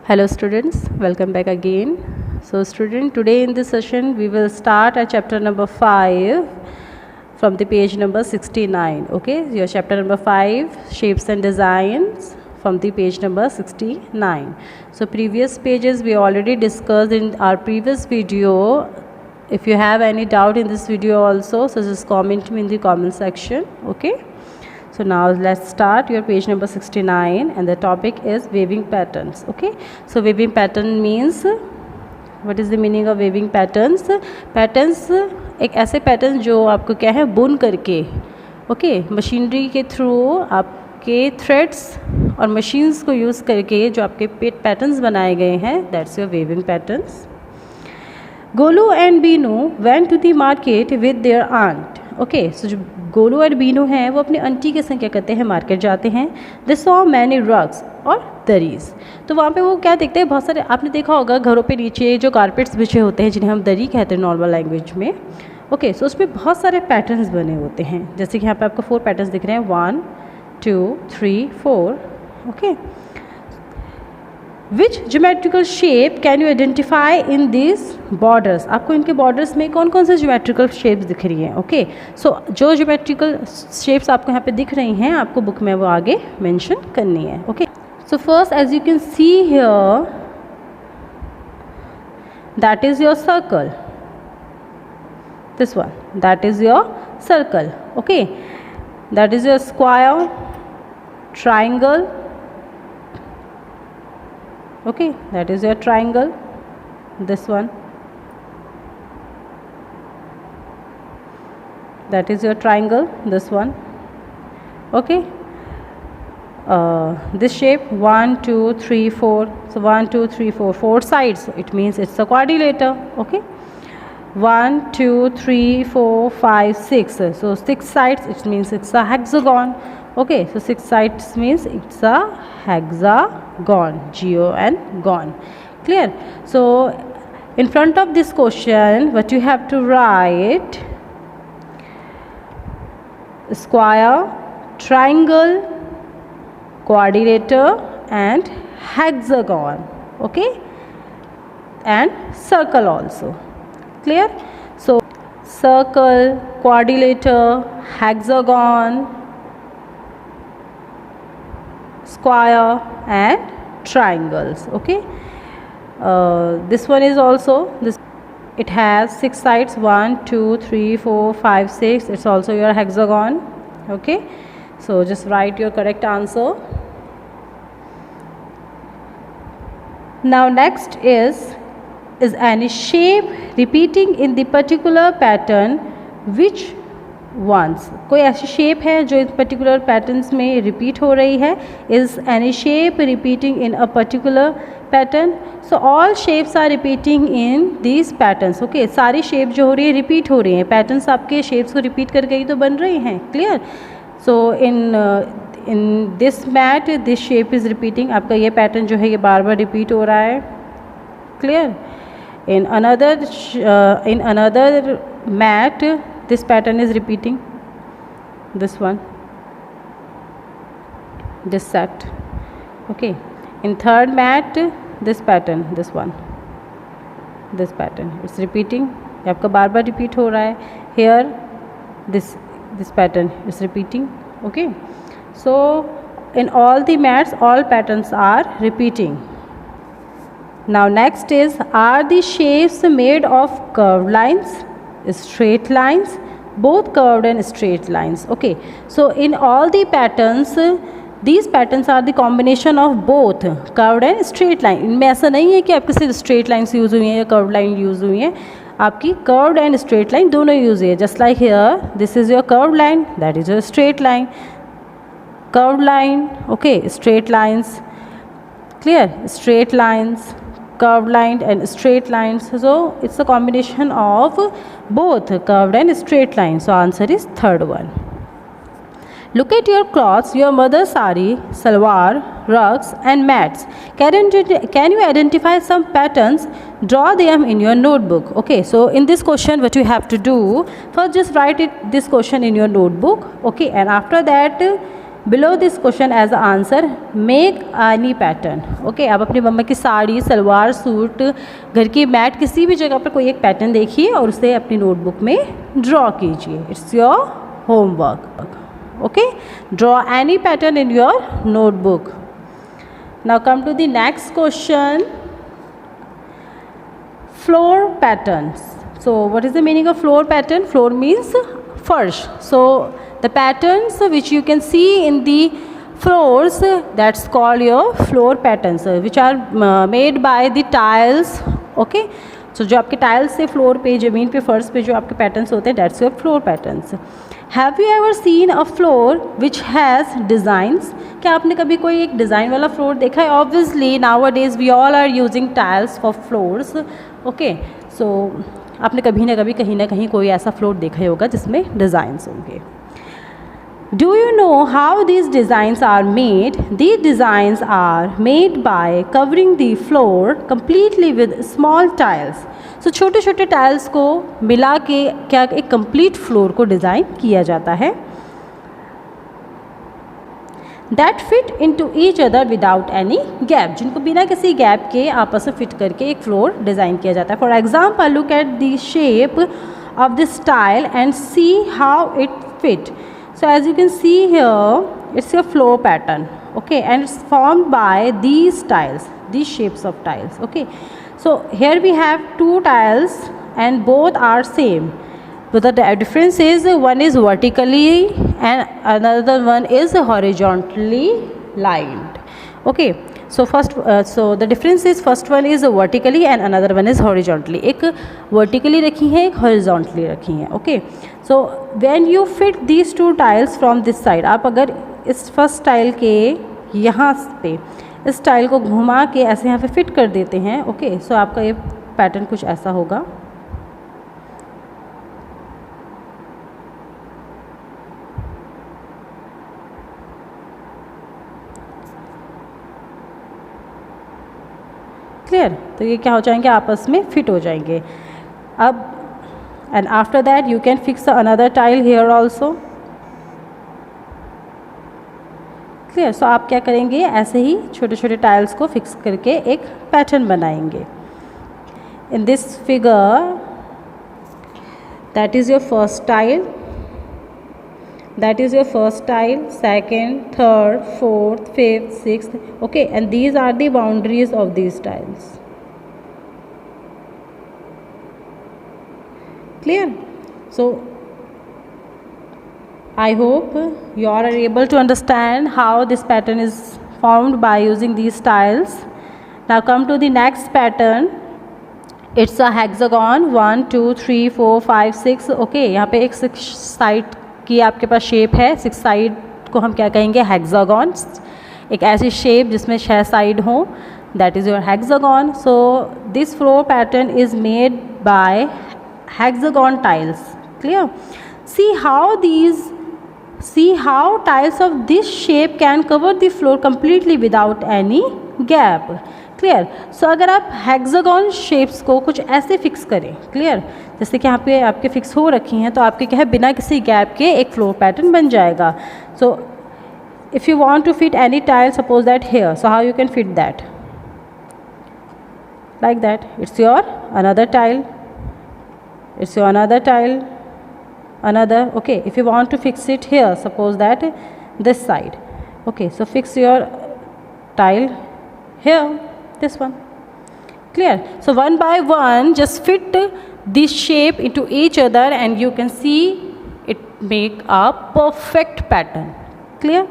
Hello students, welcome back again. So student, today in this session we will start at chapter number 5 from the page number 69. Okay, your chapter number 5, shapes and designs, from the page number 69. So previous pages we already discussed in our previous video. If you have any doubt in this video also, so just comment me in the comment section. Okay, so now let's start your page number 69 and the topic is weaving patterns. Okay, so weaving pattern means, what is the meaning of weaving patterns? Patterns एक ऐसे pattern जो आपको क्या है बुन करके machinery के through आपके थ्रेड्स और मशीन्स को यूज़ करके जो आपके पैटर्न्स बनाए गए हैं, that's your weaving patterns. Golu and Binu went to the market with their aunt. Okay, so जो गोलू और बीनू हैं वो अपनी आंटी के संग क्या करते हैं, मार्केट जाते हैं. दे सॉ मैनी रग्स और दरीज. तो वहाँ पे वो क्या देखते हैं, बहुत सारे आपने देखा होगा घरों पे नीचे जो कारपेट्स बिछे होते हैं जिन्हें हम दरी कहते हैं नॉर्मल लैंग्वेज में. ओके, सो उसमें बहुत सारे पैटर्न्स बने होते हैं, जैसे कि यहाँ पे आपको 4 पैटर्न्स दिख रहे हैं, 1 2 3 4. Okay, which geometrical shape can you identify in this borders. आपको इनके बॉर्डर्स में कौन कौन से ज्योमेट्रिकल शेप्स दिख रही हैं. ओके, सो जो ज्योमेट्रिकल शेप्स आपको यहाँ पे दिख रही हैं आपको बुक में वो आगे मेंशन करनी है. Okay, so first as you can see here, that is your circle. This one, that is your circle. Okay, that is your square, triangle. Okay, that is your triangle. This one, that is your triangle. This one. Okay, this shape 1 2 3 4. So 1 2 3 4, 4 sides, it means it's a quadrilateral. Okay, 1 2 3 4 5 6, so 6 sides, it means it's a hexagon. Okay, so 6 sides means it's a hexagon, G-O-N, gon. Clear? So in front of this question what you have to write: square, triangle, quadrilateral and hexagon. Okay, and circle also. Clear? So circle, quadrilateral, hexagon, square and triangles. Okay, this one is also this, it has 6 sides, 1 2 3 4 5 6. It's also your hexagon. Okay, so just write your correct answer. Now next is any shape repeating in the particular pattern, which ones. कोई ऐसी shape है जो इन particular patterns में repeat हो रही है. Is any shape repeating in a particular pattern. So all shapes are repeating in these patterns. Okay, सारी शेप जो हो रही है रिपीट हो रही हैं. पैटर्न्स आपके शेप्स को रिपीट करके ही तो बन रही हैं. Clear? So in this mat this shape is repeating. आपका ये पैटर्न जो है ये बार बार रिपीट हो रहा है. Clear? In another mat this pattern is repeating. This one, this set. Okay, in third mat this pattern, this one, this pattern, it's repeating. ये आपका बार बार रिपीट हो रहा है. Here this pattern is repeating. Okay, so in all the mats all patterns are repeating. Now next is, are the shapes made of curved lines, straight lines, both curved and straight lines? Okay, so in all the patterns these patterns are the combination of both curved and straight line. इनमें ऐसा नहीं है कि आपके सिर्फ straight lines use हुई हैं या curved line यूज़ हुई हैं. आपकी curved and straight line दोनों यूज़ हुई है. just like here, this is your curved line, that is your straight line. Curved line, okay, straight lines. Clear? Straight lines, curved line and straight lines. So it's a combination of both curved and straight lines. So answer is third one. Look at your clothes, your mother's sari, salwar, rugs and mats. Can you identify some patterns? Draw them in your notebook. Okay, so in this question what you have to do, first just write this question in your notebook. Okay, and after that below this question as answer make any pattern. Okay, आप अपनी मम्मा की sari, salwar suit, घर की mat, किसी भी जगह पर कोई एक पैटर्न देखिए और उसे अपनी नोटबुक में ड्रॉ कीजिए। It's your homework. Okay, draw any pattern in your notebook. Now come to the next question, floor patterns. So what is the meaning of floor pattern? Floor means farsh. So the patterns which you can see in the floors, that's called your floor patterns, which are made by the tiles. Okay, so जो आपके tiles से floor पे, ज़मीन पे, फर्श पे जो आपके patterns होते हैं, that's your floor patterns. Have you ever seen a floor which has designs? क्या आपने कभी कोई एक डिज़ाइन वाला फ्लोर देखा है? Obviously nowadays we all are using tiles for floors. Okay, so आपने कभी ना कभी कहीं ना कहीं कोई ऐसा फ्लोर देखा ही होगा जिसमें डिज़ाइंस होंगे. Do you know how these designs are made? These designs are made by covering the floor completely with small tiles. So छोटे छोटे टाइल्स को मिला के क्या एक कंप्लीट फ्लोर को डिज़ाइन किया जाता है. That fit into each other without any gap, जिनको बिना किसी गैप के आपस में फिट करके एक फ्लोर डिज़ाइन किया जाता है. For example, look at the shape of this tile and see how it fit. So as you can see here, it's a floor pattern. Okay, and it's formed by these tiles, these shapes of tiles. Okay, so here we have two tiles and both are same, but the difference is one is vertically and another one is horizontally lined. Okay, so so the difference is first one is vertically and another one is horizontally. एक vertically रखी है, एक horizontally रखी है. Okay, so when you fit these two tiles from this side, आप अगर इस first tile के यहाँ पे इस टाइल को घुमा के ऐसे यहाँ पे फिट कर देते हैं. ओके, सो आपका ये पैटर्न कुछ ऐसा होगा. क्लियर? तो ये क्या हो जाएंगे, आपस में फिट हो जाएंगे. अब and after that you can fix another tile here also. Clear? So आप क्या करेंगे, ऐसे ही छोटे छोटे टाइल्स को फिक्स करके एक पैटर्न बनाएंगे. In this figure that is your first tile, that is your first tile, second, third, fourth, fifth, sixth. Okay, and these are the boundaries of these tiles. Clear? So I hope you all are able to understand how this pattern is formed by using these tiles. Now come to the next pattern. It's a hexagon. 1 2 3 4 5 6. Okay, यहाँ पे एक 6 side कि आपके पास shape है. 6 side को हम क्या कहेंगे, हेक्सागॉन्स. एक ऐसी शेप जिसमें 6 साइड हों, that is your hexagon. So this floor pattern is made by hexagon tiles. Clear? see how tiles of this shape can cover the floor completely without any gap. Clear? So अगर आप hexagon shapes को कुछ ऐसे fix करें, clear, जैसे कि यहाँ पे आपके फिक्स हो रखी हैं, तो आपके क्या है, बिना किसी गैप के एक फ्लोर पैटर्न बन जाएगा. So if you want to fit any tile, suppose that here, so how you can fit that, like that. It's your another tile, it's your another tile, another. Okay, if you want to fix it here, suppose that this side. Okay, so fix your tile here, this one. Clear? So one by one just fit this shape into each other and you can see it make a perfect pattern. Clear?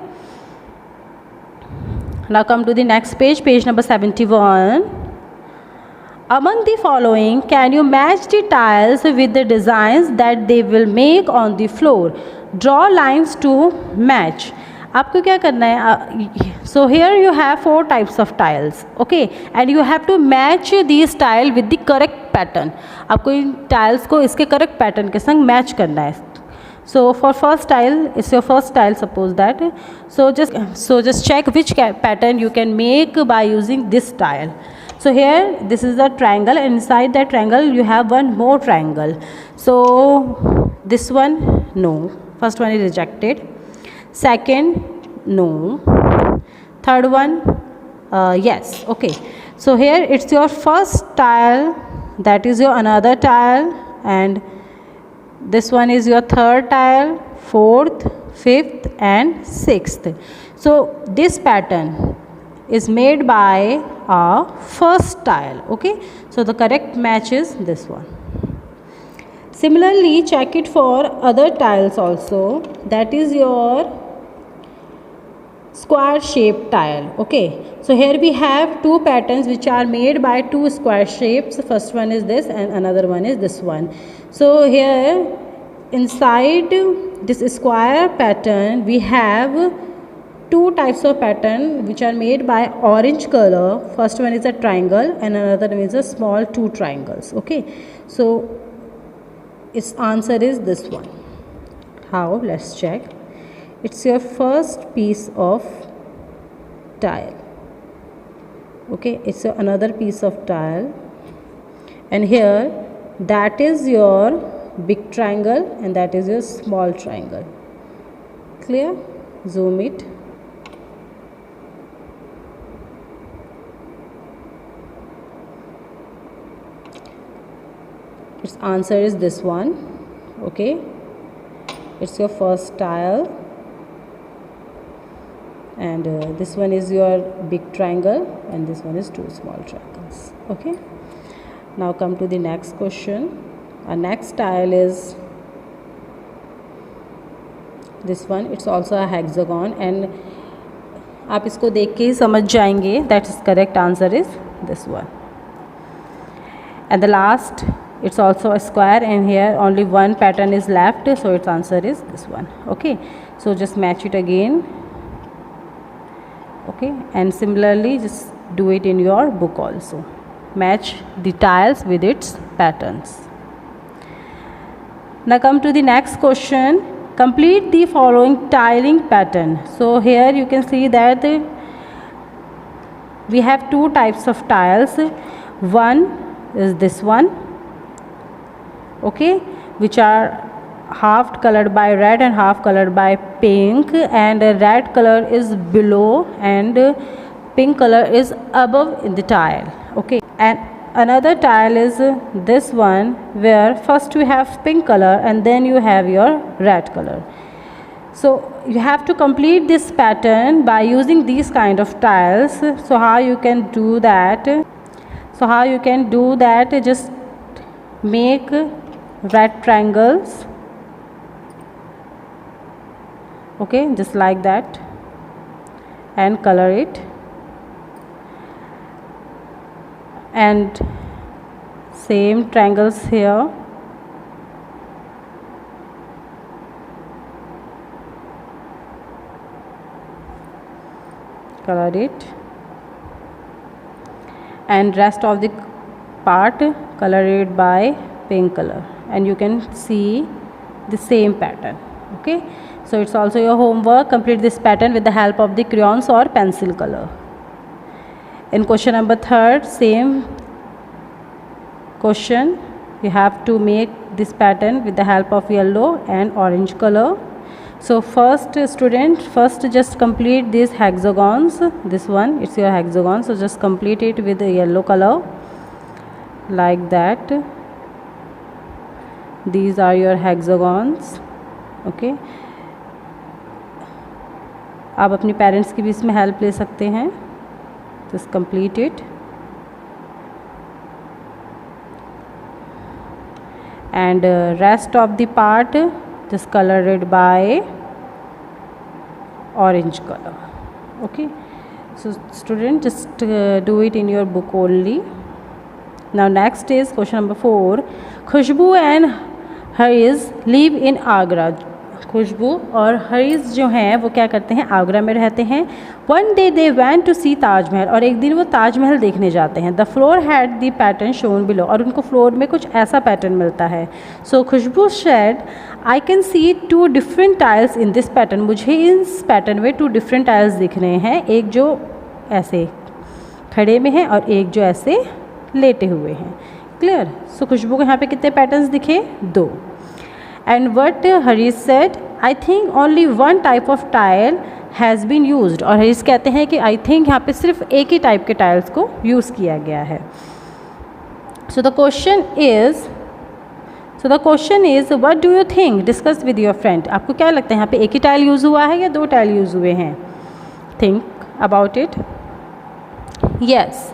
Now come to the next page, page number 71. Among the following, can you match the tiles with the designs that they will make on the floor? Draw lines to match. आपको क्या करना है, so here you have 4 types of tiles, okay, and you have to match these tile with the correct pattern. आपको इन tiles को इसके correct pattern के संग match करना है. So for first tile, it's your first tile, suppose that. So just check which pattern you can make by using this tile. So here this is the triangle and inside that triangle you have one more triangle. So this one, no, first one is rejected. Second, No. Third one, yes. Okay, so here it's your first tile, that is your another tile, and this one is your third tile, fourth, fifth and sixth. So this pattern is made by our first tile. Okay, so the correct match is this one. Similarly, check it for other tiles also, that is your square shaped tile. Okay, so here we have two patterns which are made by two square shapes. First one is this and another one is this one. So here inside this square pattern we have two types of pattern which are made by orange color. First one is a triangle and another one is a small two triangles. Okay, so its answer is this one. How? Let's check. It's your first piece of tile. Okay, it's another piece of tile, and here that is your big triangle and that is your small triangle. Clear? Zoom it. Its answer is this one. Okay, it's your first tile, and this one is your big triangle and this one is two small triangles. Okay, now come to the next question. Our next tile is this one. It's also a hexagon, and आप इसको देख के ही समझ जाएंगे that is correct answer is this one. And the last, it's also a square, and here only one pattern is left, so its answer is this one. Okay, so just match it again. Okay, and similarly just do it in your book also. Match the tiles with its patterns. Now come to the next question. Complete the following tiling pattern. So here you can see that we have two types of tiles. One is this one, okay, which are half colored by red and half colored by pink, and red color is below and pink color is above in the tile. Okay, and another tile is this one, where first you have pink color and then you have your red color. So you have to complete this pattern by using these kind of tiles. So how you can do that? Just make red triangles. Okay, just like that, and color it, and same triangles here. Color it, and rest of the part color it by pink color, and you can see the same pattern. Okay, so it's also your homework. Complete this pattern with the help of the crayons or pencil color. In question number 3, same question, you have to make this pattern with the help of yellow and orange color. So first just complete these hexagons. This one, it's your hexagon, so just complete it with the yellow color like that. These are your hexagons. Okay, आप अपने parents की भी इसमें help ले सकते हैं. Just complete it, and rest of the part just color it by orange color. Okay, so student, just do it in your book only. Now next is question number 4. Khushboo and Harish live in Agra. Khushboo और हरीज जो हैं वो क्या करते हैं, आगरा में रहते हैं. One day they want to see Taj Mahal, और एक दिन वो ताजमहल देखने जाते हैं. The floor had the pattern shown below, और उनको फ्लोर में कुछ ऐसा पैटर्न मिलता है. So Khushbu said, I can see 2 different tiles in this pattern. मुझे इस पैटर्न में 2 डिफरेंट टाइल्स दिख रहे हैं, एक जो ऐसे खड़े में है और एक जो ऐसे लेटे हुए हैं. क्लियर? सो खुशबू को यहाँ पे कितने पैटर्न्स दिखे? 2. And what Harish said, I think only one type of tile has been used, और इस कहते हैं कि आई थिंक यहाँ पे सिर्फ एक ही टाइप के टाइल्स को यूज़ किया गया है. So the question is what do you think, discuss with your friend. आपको क्या लगता है यहाँ पे एक ही टाइल यूज़ हुआ है या दो टाइल यूज़ हुए हैं? Think about it. Yes,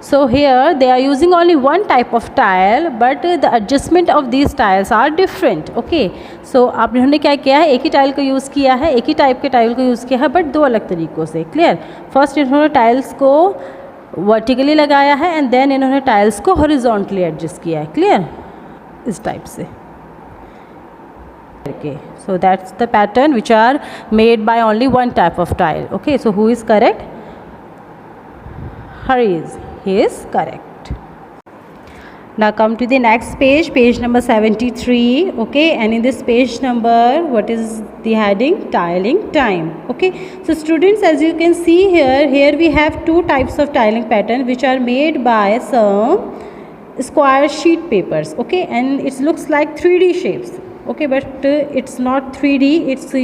so here they are using only one type of tile, but the adjustment of these tiles are different. Okay, so आप इन्होंने क्या किया है, एक ही टाइल को यूज़ किया है, एक ही टाइप के टाइल को यूज़ किया है, बट दो अलग तरीक़ों से. क्लियर. फर्स्ट इन्होंने टाइल्स को वर्टिकली लगाया है एंड देन इन्होंने टाइल्स को हॉरिजॉन्टली एडजस्ट किया है. क्लियर, इस टाइप से. Okay, so that's the pattern which are made by only one type of tile. Okay, so who is correct? Harish, he is correct. Now come to the next page, page number 73. Okay, and in this page number, what is the heading? Tiling time. Okay, so students, as you can see here we have two types of tiling pattern which are made by some square sheet papers. Okay, and it looks like 3D shapes. Okay, but it's not 3D, it's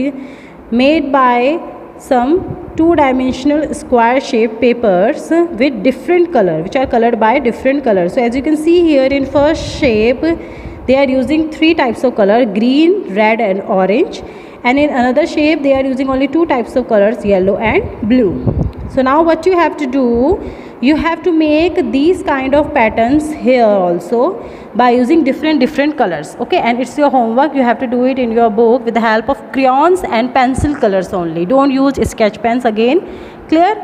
made by some two-dimensional square shaped papers with different color, which are colored by different colors. So as you can see here, in first shape they are using three types of color, green, red and orange, and in another shape they are using only two types of colors, yellow and blue. So now what you have to do, you have to make these kind of patterns here also by using different colors. Okay, and it's your homework, you have to do it in your book with the help of crayons and pencil colors only. Don't use sketch pens again. Clear.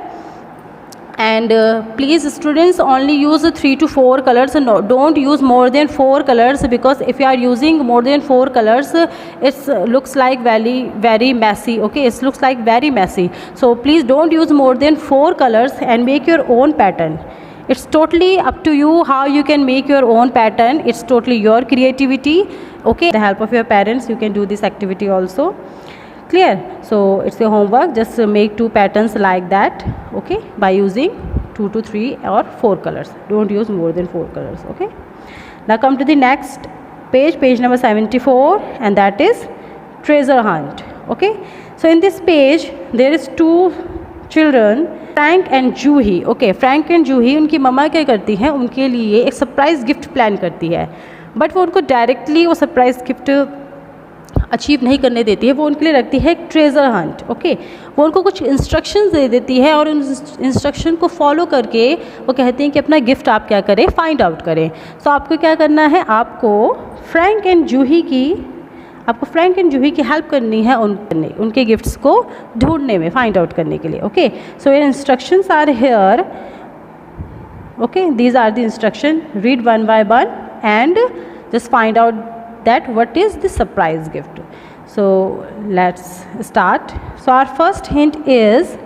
And please students, only use 3 to 4 colors, and no, don't use more than 4 colors, because if you are using more than 4 colors it looks like very messy. Okay, it looks like very messy. So please don't use more than 4 colors and make your own pattern. It's totally up to you how you can make your own pattern. It's totally your creativity. Okay, with the help of your parents you can do this activity also. Clear. So it's your homework, just make 2 patterns like that. Okay, by using 2 to 3 or 4 colors. Don't use more than 4 colors. Okay, now come to the next page, page number 74, and that is treasure hunt. Okay, so in this page there is 2 children, Frank and Juhi. Okay, Frank and Juhi, उनकी मम्मा क्या करती हैं, उनके लिए एक surprise gift plan करती है, बट वो उनको डायरेक्टली वो सरप्राइज़ गिफ्ट अचीव नहीं करने देती है. वो उनके लिए रखती है एक ट्रेजर हंट. ओके, वो उनको कुछ इंस्ट्रक्शंस दे देती है और उन इंस्ट्रक्शन को फॉलो करके वो कहती हैं कि अपना गिफ्ट आप क्या करें, फाइंड आउट करें. सो आपको क्या करना है, आपको फ्रैंक एंड जूही की हेल्प करनी है उनके गिफ्ट्स को ढूंढने में, फाइंड आउट करने के लिए. ओके, सो ये instructions are here. Okay, these are the instruction. Read one by one and just find out that what is the surprise gift. So let's start. So our first hint is,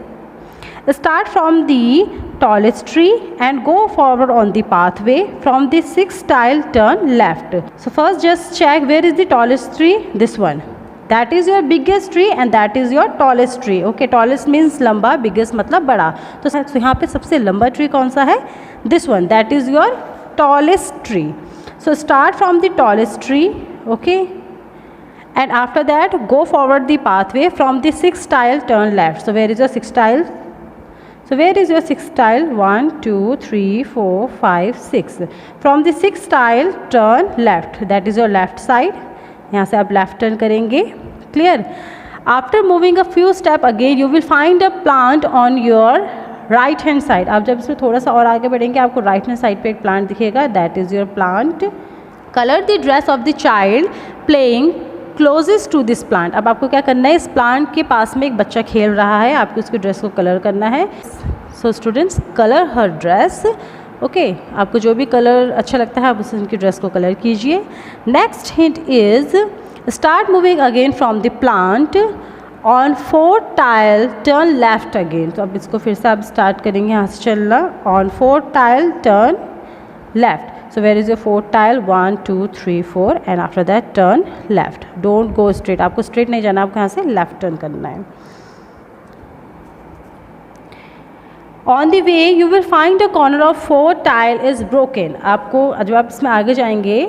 start from the tallest tree and go forward on the pathway. From the 6th tile turn left. So first just check where is the tallest tree. This one, that is your biggest tree and that is your tallest tree. Okay, tallest means लंबा, biggest मतलब बड़ा. तो यहाँ पे सबसे लंबा tree कौन सा है? This one, that is your tallest tree. So start from the tallest tree. Okay, and after that go forward the pathway. From the 6th tile turn left. So where is your 6th tile? So where is your 6th tile? 1 2 3 4 5 6. From the 6th tile turn left, that is your left side. यहाँ से आप left turn करेंगे. Clear. After moving a few steps again you will find a plant on your right hand side. आप जब इसमें थोड़ा सा और आगे बढ़ेंगे आपको राइट हैंड साइड पे एक प्लांट दिखेगा, that is your plant. Colour the dress of the child playing closest to this plant. अब आपको क्या करना है, इस प्लांट के पास में एक बच्चा खेल रहा है, आपको उसकी ड्रेस को कलर करना है. सो स्टूडेंट्स, कलर हर ड्रेस. ओके, आपको जो भी कलर अच्छा लगता है आप उस उनकी ड्रेस को कलर कीजिए. Next hint is, start moving again from the plant. On 4th tile turn left again. तो अब इसको फिर से आप स्टार्ट करेंगे यहाँ से चलना. On 4th tile turn left. So where is your 4th tile? 1 2 3 4 and after that turn left. Don't go straight, आपको स्ट्रेट नहीं जाना, आपको यहाँ से लेफ्ट टर्न करना है. On the way you will find a corner of 4th tile is broken. आपको जब आप इसमें आगे जाएंगे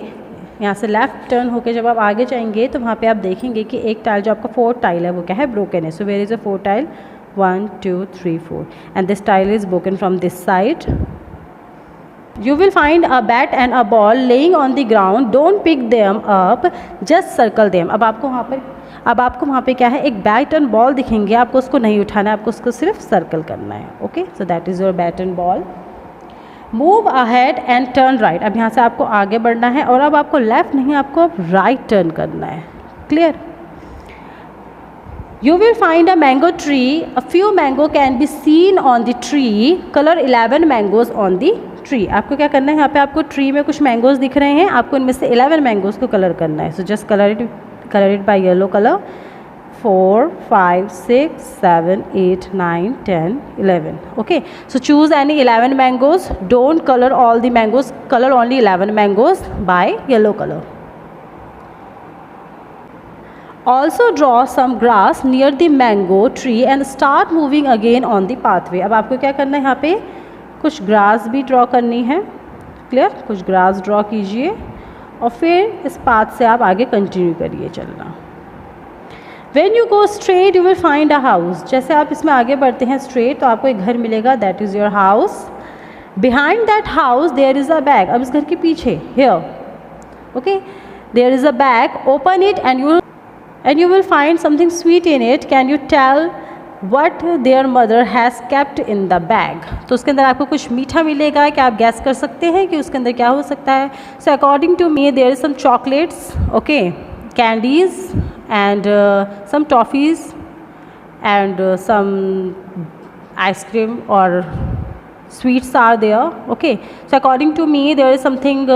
यहाँ से लेफ़्ट टर्न होके जब आप आगे जाएंगे तो वहाँ पे आप देखेंगे कि एक टाइल जो आपका 4th टाइल है वो क्या है, ब्रोकन है. So where is a 4th tile, 1 2 3 4 and this tile is broken from this side. You will find a bat and a ball laying on the ground. Don't pick them up, just circle them. अब आपको वहाँ पे क्या है, एक bat and ball दिखेंगे, आपको उसको नहीं उठाना है, आपको उसको सिर्फ सर्कल करना है. Okay, so that is your bat and ball. Move ahead and turn right. अब यहाँ से आपको आगे बढ़ना है और अब आपको लेफ़्ट नहीं, आपको अब राइट टर्न करना है. Clear? You will find a mango tree. A few mango can be seen on the tree. Color 11 mangoes on the tree. आपको क्या करना है, यहाँ पे आपको ट्री में कुछ मैंगोज दिख रहे हैं, आपको इनमें से 11 मैंगोज को कलर करना है. So just colour it by yellow colour. 4 5 6 7 8 9 10 11. Okay, so choose any 11 mangoes. Don't color all the mangoes. Color only 11 mangoes by yellow color. Also draw some grass near the mango tree and start moving again on the pathway. अब आपको क्या करना है, यहाँ पे कुछ grass भी draw करनी है. क्लियर? कुछ ग्रास ड्रॉ कीजिए और फिर इस पाथ से आप आगे कंटिन्यू करिए चलना. When you go straight you will find a house. जैसे आप इसमें आगे बढ़ते हैं straight तो आपको एक घर मिलेगा, that is your house. Behind that house there is a bag. अब इस घर के पीछे, here, okay, there is a bag. Open it and you will find something sweet in it. Can you tell what their mother has kept in the bag? तो उसके अंदर आपको कुछ मीठा मिलेगा. क्या आप गैस कर सकते हैं कि उसके अंदर क्या हो सकता है? So according to me there is some chocolates, okay, candies and some toffees and some ice cream or sweets are there. Okay, so according to me there is something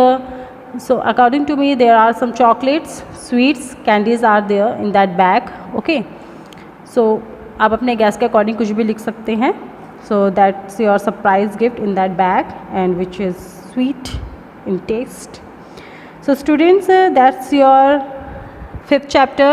according to me there are some chocolates, sweets, candies are there in that bag. Okay, so आप अपने gas के according कुछ भी लिख सकते हैं. So that's your surprise gift in that bag and which is sweet in taste. So students, that's your 5th chapter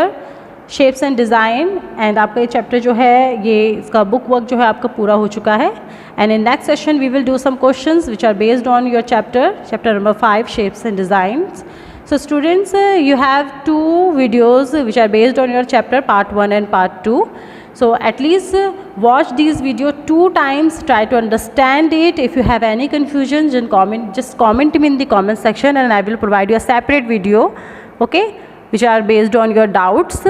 shapes and design. And आपका ये चैप्टर जो है, ये इसका बुक वर्क जो है आपका पूरा हो चुका है. And in next session we will do some questions which are based on your chapter number 5 shapes and designs. So students, you have 2 videos which are based on your chapter part 1 and part 2. So at least watch these video 2 times, try to understand it. If you have any confusion, just comment me in the comment section and I will provide you a separate video, okay, which are based on your doubts.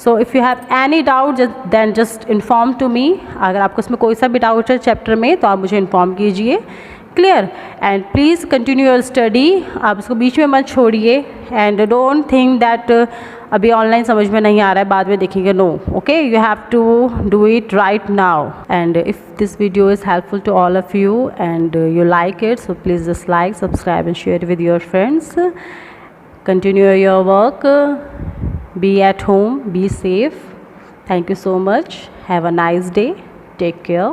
So if you have any doubt then just inform to me. अगर आपको इसमें कोई सा भी doubt है chapter में तो आप मुझे इन्फॉर्म कीजिए. Clear? And please continue your study. आप इसको बीच में मत छोड़िए एंड डोंट थिंक दैट अभी ऑनलाइन समझ में नहीं आ रहा है बाद में देखेंगे. No, okay, you have to do it right now. And if this video is helpful to all of you and you like it, so please just like, subscribe and share with your friends. Continue your work. Be at home. Be safe. Thank you so much. Have a nice day. Take care.